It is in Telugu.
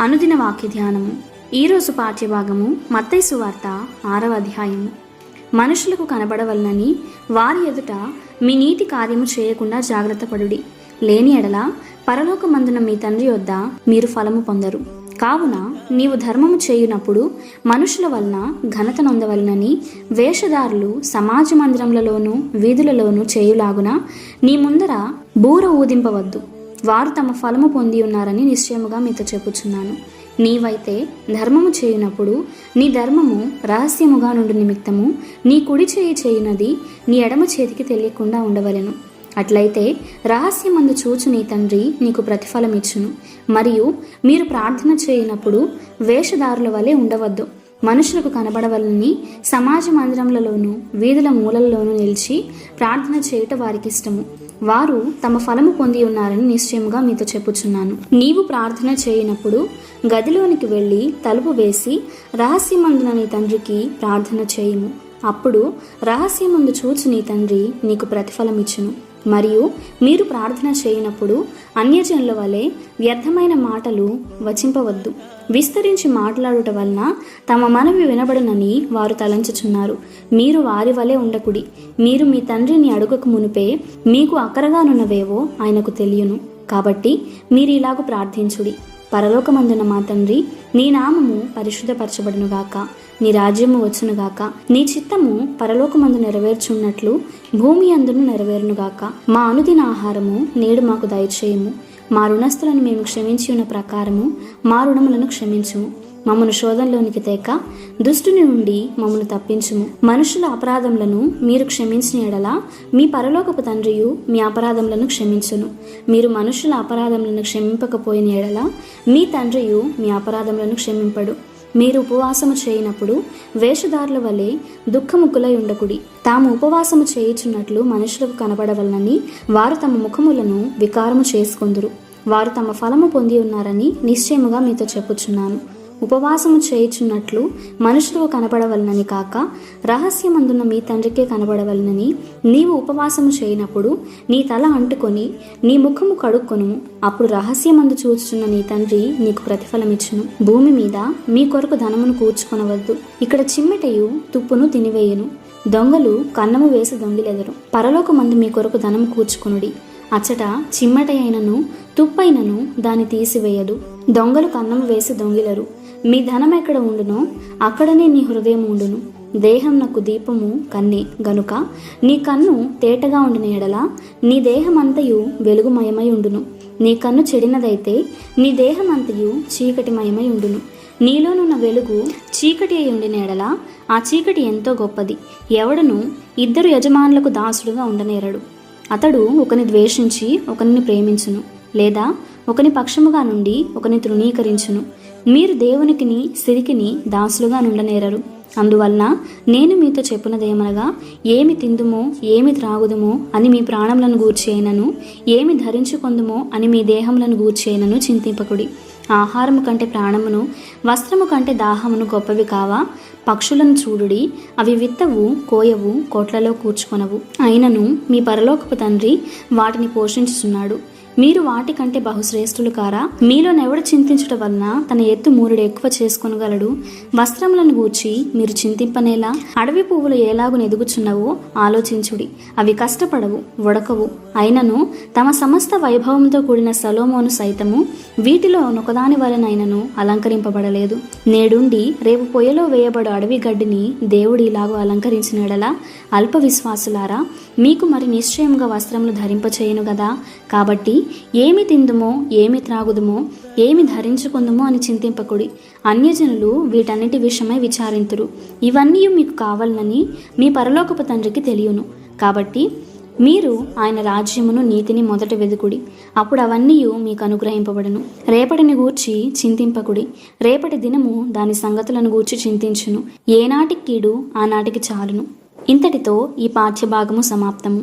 అనుదిన వాక్య ధ్యానము. ఈరోజు పాఠ్యభాగము మత్తయి సువార్త 6వ అధ్యాయము. మనుషులకు కనబడవలనని వారి ఎదుట మీ నీతి కార్యము చేయకుండా జాగ్రత్త పడుడి. లేని ఎడల పరలోకమందున మీ తండ్రి యొద్ద మీరు ఫలము పొందరు. కావున నీవు ధర్మము చేయునప్పుడు మనుషుల వలన ఘనత నొందవలనని వేషధారులు సమాజ మందిరములలోనూ వీధులలోనూ చేయులాగున నీ ముందర బూర ఊదింపవద్దు. వారు తమ ఫలము పొంది ఉన్నారని నిశ్చయముగా మీతో చెప్పుచున్నాను. నీవైతే ధర్మము చేయునప్పుడు నీ ధర్మము రహస్యముగా నుండి నిమిత్తము నీ కుడి చేయి చేయునది నీ ఎడమ చేతికి తెలియకుండా ఉండవలెను. అట్లయితే రహస్యమందు చూచు నీ తండ్రి నీకు ప్రతిఫలం ఇచ్చును. మరియు మీరు ప్రార్థన చేయునప్పుడు వేషధారుల వలె ఉండవద్దు. మనుషులకు కనబడవలనని సమాజ మందిరములలోనూ వీధుల మూలల్లోనూ నిలిచి ప్రార్థన చేయుట వారికి ఇష్టము. వారు తమ ఫలము పొంది ఉన్నారని నిశ్చయముగా మీతో చెప్పుచున్నాను. నీవు ప్రార్థన చేయనప్పుడు గదిలోనికి వెళ్ళి తలుపు వేసి రహస్యమందున నీ తండ్రికి ప్రార్థన చేయుము. అప్పుడు రహస్యమందు చూచు నీ తండ్రి నీకు ప్రతిఫలం ఇచ్చును. మరియు మీరు ప్రార్థన చేయనప్పుడు అన్యజనుల వలె వ్యర్థమైన మాటలు వచింపవద్దు. విస్తరించి మాట్లాడుట వలన తమ మనవి వినబడనని వారు తలంచుచున్నారు. మీరు వారి వలె ఉండకుడి. మీరు మీ తండ్రిని అడుగక మునిపే మీకు అక్కరగానున్నవేవో ఆయనకు తెలియను. కాబట్టి మీరు ఇలాగ ప్రార్థించుడి. పరలోకమందున మా తండ్రి, నీ నామము పరిశుద్ధపరచబడునుగాక. నీ రాజ్యము వచ్చునుగాక. నీ చిత్తము పరలోకమందు నెరవేర్చున్నట్లు భూమి అందును నెరవేరునుగాక. మా అనుదిన ఆహారము నేడు మాకు దయచేయము. మా రుణస్థులను మేము క్షమించి ఉన్న ప్రకారము మా రుణములను క్షమించుము. మమ్మను శోధనలోనికి తేక దుష్టుని నుండి మమ్మను తప్పించుము. మనుషుల అపరాధములను మీరు క్షమించిన ఎడల మీ పరలోకపు తండ్రియు మీ అపరాధములను క్షమించును. మీరు మనుషుల అపరాధములను క్షమింపకపోయిన ఎడల మీ తండ్రియు మీ అపరాధములను క్షమింపడు. మీరు ఉపవాసము చేయనప్పుడు వేషధారుల వలె దుఃఖముక్కులై ఉండకుడి. తాము ఉపవాసము చేయుచున్నట్లు మనుషులకు కనబడవలనని వారు తమ ముఖములను వికారము చేసుకొందురు. వారు తమ ఫలము పొంది ఉన్నారని నిశ్చయముగా మీతో చెప్పుచున్నాను. ఉపవాసము చేయుచున్నట్లు మనుషులకు కనబడవలనని కాక రహస్యమందున్న మీ తండ్రికే కనబడవలనని నీవు ఉపవాసము చేయనప్పుడు నీ తల అంటుకొని నీ ముఖము కడుక్కొనుము. అప్పుడు రహస్యమందు చూచుచున్న నీ తండ్రి నీకు ప్రతిఫలమిచ్చును. భూమి మీద మీ కొరకు ధనమును కూర్చుకొనవద్దు. ఇక్కడ చిమ్మెటయు తుప్పును తినివేయును, దొంగలు కన్నము వేసి దొంగిలెదరు. పరలోకమందు మీ కొరకు ధనము కూర్చుకొనుడి. అచ్చట చిమ్మట అయినను తుప్పైనను దాన్ని తీసివేయదు. దొంగలు కన్నము వేసి దొంగిలరు. మీ ధనం ఎక్కడ ఉండునో అక్కడనే నీ హృదయం ఉండును. దేహం నాకు దీపము కన్నే గనుక నీ కన్ను తేటగా ఉండిన ఎడల నీ దేహమంతయు వెలుగుమయమై ఉండును. నీ కన్ను చెడినదైతే నీ దేహమంతయు చీకటిమయమై ఉండును. నీలోనున్న వెలుగు చీకటి అయి ఉండిన ఎడల ఆ చీకటి ఎంతో గొప్పది. ఎవడను ఇద్దరు యజమానులకు దాసుడుగా ఉండనేరడు. అతడు ఒకని ద్వేషించి ఒకరిని ప్రేమించును, లేదా ఒకని పక్షముగా నుండి ఒకని తృణీకరించును. మీరు దేవునికిని సిరికిని దాసులుగా నుండనేరరు. అందువలన నేను మీతో చెప్పునదేమనగా, ఏమి తిందుమో ఏమి త్రాగుదుమో అని మీ ప్రాణములను గూర్చి అయినను, ఏమి ధరించుకొందుమో అని మీ దేహములను గూర్చి అయినను చింతింపకుడి. ఆహారము కంటే ప్రాణమును, వస్త్రము కంటే దాహమును గొప్పవి కావా? పక్షులను చూడుడి, అవి విత్తవు, కోయవు, కోట్లలో కూర్చుకొనవు, అయినను మీ పరలోకపు తండ్రి వాటిని పోషించుచున్నాడు. మీరు వాటికంటే బహుశ్రేష్ఠులు కారా? మీలోనెవడు చింతించుట వలన తన ఎత్తు మూరుడు ఎక్కువ చేసుకొనగలడు? వస్త్రములను గూర్చి మీరు చింతింపనేలా? అడవి పువ్వులు ఎలాగు ఎదుగుచున్నవో ఆలోచించుడి. అవి కష్టపడవు, వడకవు, అయినను తమ సమస్త వైభవంతో కూడిన సొలొమోను సైతము వీటిలో నొకదాని వలనైనను అలంకరింపబడలేదు. నేడుండి రేపు పొయ్యలో వేయబడు అడవి గడ్డిని దేవుడు ఇలాగూ అలంకరించినడలా అల్ప విశ్వాసులారా, మీకు మరి నిశ్చయముగా వస్త్రములు ధరింపచేయును గదా. కాబట్టి ఏమి తిందుమో ఏమి త్రాగుదుమో ఏమి ధరించుకుందుమో అని చింతింపకుడి. అన్యజనులు వీటన్నిటి విషయమై విచారింతురు. ఇవన్నీ మీకు కావాలనని మీ పరలోకపు తండ్రికి తెలియను. కాబట్టి మీరు ఆయన రాజ్యమును నీతిని మొదట వెదుకుడి, అప్పుడు అవన్నీ మీకు అనుగ్రహింపబడును. రేపటిని గూర్చి చింతింపకుడి. రేపటి దినము దాని సంగతులను గూర్చి చింతించును. ఏనాటికి కీడు ఆనాటికి చాలును. ఇంతటితో ఈ పాఠ్యభాగము సమాప్తము.